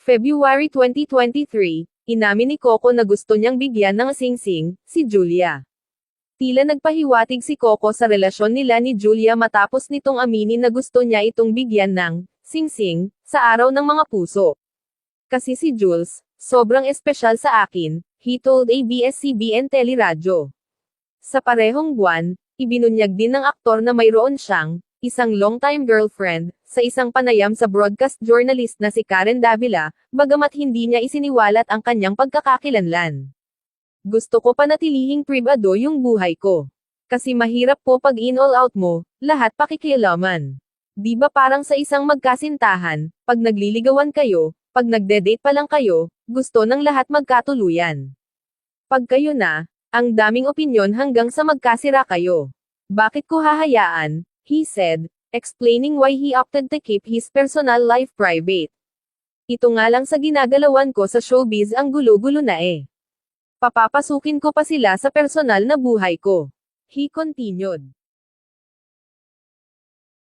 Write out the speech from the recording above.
February 2023, inamin ni Coco na gusto niyang bigyan ng singsing, si Julia. Tila nagpahiwatig si Coco sa relasyon nila ni Julia matapos nitong aminin na gusto niya itong bigyan ng singsing sa araw ng mga puso. Kasi si Jules, sobrang espesyal sa akin, he told ABS-CBN Teleradyo. Sa parehong buwan, ibinunyag din ng aktor na mayroon siyang isang long-time girlfriend sa isang panayam sa broadcast journalist na si Karen Davila, bagamat hindi niya isiniwalat ang kanyang pagkakakilanlan. Gusto ko panatilihing pribado yung buhay ko. Kasi mahirap po pag in-all out mo, lahat pakikialaman. Di ba parang sa isang magkasintahan, pag nagliligawan kayo, pag nagde-date pa lang kayo, gusto ng lahat magkatuluyan. Pag kayo na, ang daming opinyon hanggang sa magkasira kayo. Bakit ko hahayaan? He said, explaining why he opted to keep his personal life private. Ito nga lang sa ginagalawan ko sa showbiz ang gulo-gulo na eh. Papapasukin ko pa sila sa personal na buhay ko. He continued.